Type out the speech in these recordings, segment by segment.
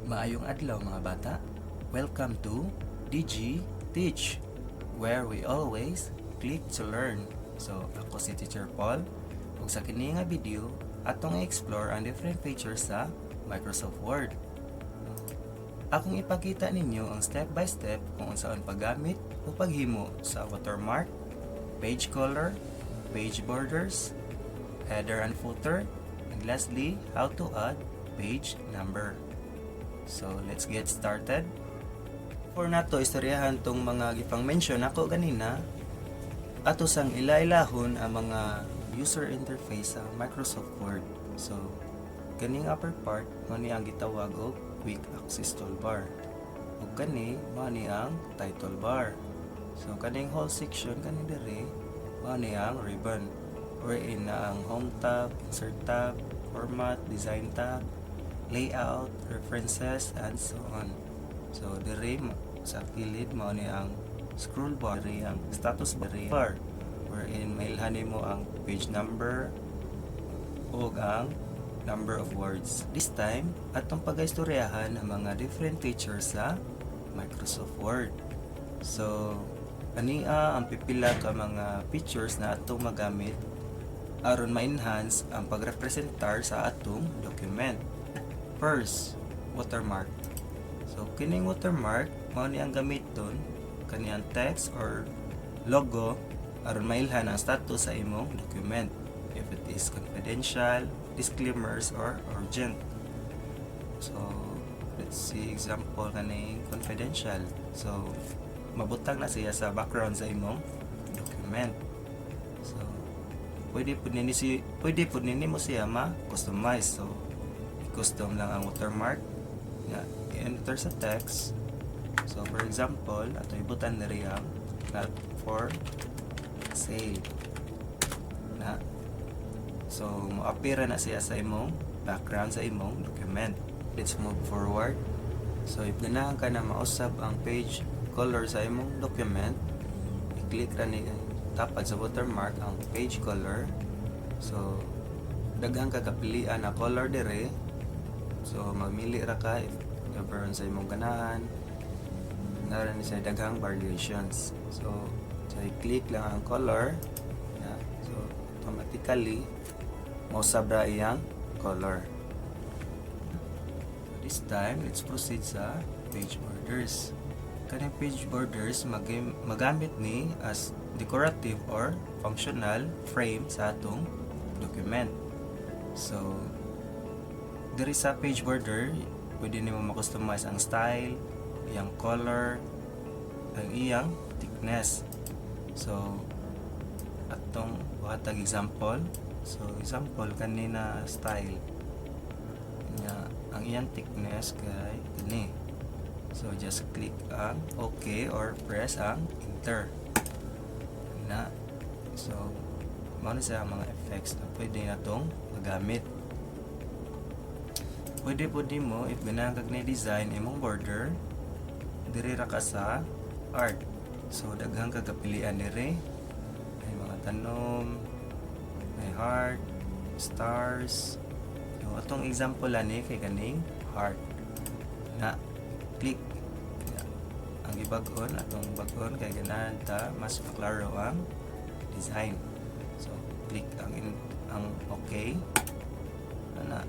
Maayong adlaw mga bata. Welcome to DG Teach, where we always click to learn. So, ako si Teacher Paul. Ug sa kini nga video, atong i-explore ang different features sa Microsoft Word. Akong ipakita ninyo ang step by step kung saan paggamit o paghimo sa watermark, page color, page borders, header and footer, and lastly, how to add page number. So, let's get started. For nato istoryahan tong mga gipang mention ako ganina, ato sang ilailahon ang mga user interface sa Microsoft Word. So, kaning upper part mo ni ang gitawag og quick access toolbar. Ug kani mo ni ang title bar. So, kaning whole section kani diri mo ni ang ribbon, wherein na ang home tab, insert tab, format, design tab, layout, references, and so on. So, diri sa kilid mo ni ang scroll bar, diri ang status bar, wherein mailhanin mo ang page number o ang number of words. This time, atong pag-istoryahan ang mga different features sa Microsoft Word. So, ania ang pipila ka mga features na atong magamit aron ma-enhance ang pagrepresentar sa atong document. First, watermark. So, kining watermark, mao ni ang gamiton kaniyang text or logo aron mailhan ang status sa imong document. If it is confidential, disclaimers, or urgent. So, let's see example kaning confidential. So, mabutang na siya sa background sa imong document. So, pwede pud nini mo siya ma-customize. So, custom lang ang watermark nga i-enter sa text. So for example, ato ibutan diri ang not for sale na. So mo-appear na siya sa imong background sa imong document. Let's move forward. So if ganahan ka na mausab ang page color sa imong document, i-click ra ni tapad sa watermark ang page color. So daghang kagapilian na color dire. So, mamili ra ka if ever sa imong ganahan. Naran sa daghang variations. So, i-click lang ang color. Yeah. So, automatically, mausab ra iyang color. This time, let's proceed sa page borders. Kaning page borders, magamit ni as decorative or functional frame sa atong document. So, diri sa page border, pwede nimo ma-customize ang style, iyang color, ang iyang thickness. So, atong buhatag example. So, example kanina style. Ang iyang thickness kay kini. So, just click ang OK or press ang enter. Na. So, mao na sa mga effects na pwede natong magamit. Pwede po din mo, if ganahan kag na design imong border, diri ra ka sa art. So, daghang kagapilian diri. May mga tanom, may heart, stars. So, atong example ani kay kaning heart. Na, click. Ang ibag-on, atong bag-on kay ganahan ta mas maklaro ang design. So, click ang okay. Na.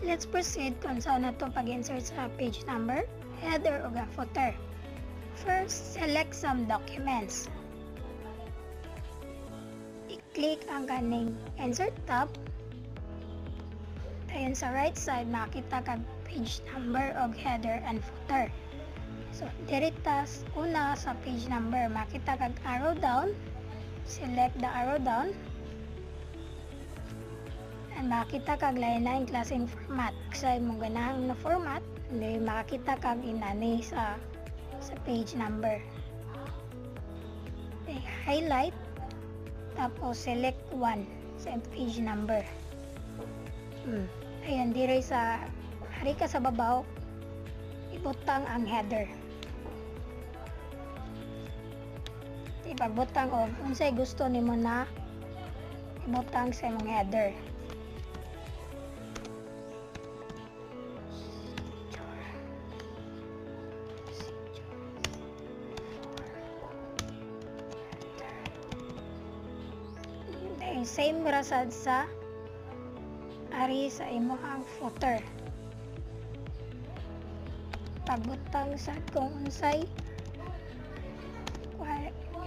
Let's proceed kung saan nato pag-insert sa page number, header o footer. First, select some documents. I-click ang kaning insert tab. Dayon sa right side, makita kag page number o header and footer. So, diritas una sa page number, makita kag arrow down. Select the arrow down. Makita kag lain-lain klaseng format. Sa imong ganahang na format, hindi makita kag inani sa page number. Okay, highlight, tapos select one sa page number. Ayan, dire sa hari ka sa babaw, ibutang ang header. Ipagbutang o unsay gusto nimo na ibutang sa imong header. kay same rasad sa ari sa imong footer. Pagbutang sad kung unsay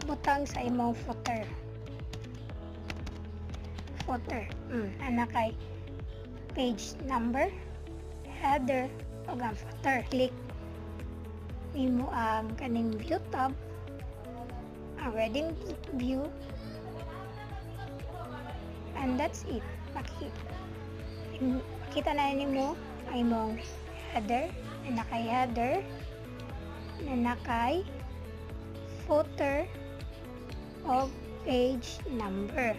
butang sa imong footer. Ana kay page number, header, ug ang footer. Click nimo ang kaning view tab, ang reading view, and that's it. Makita na nimo ang imong header, nanakay header, nanakay footer, o page number.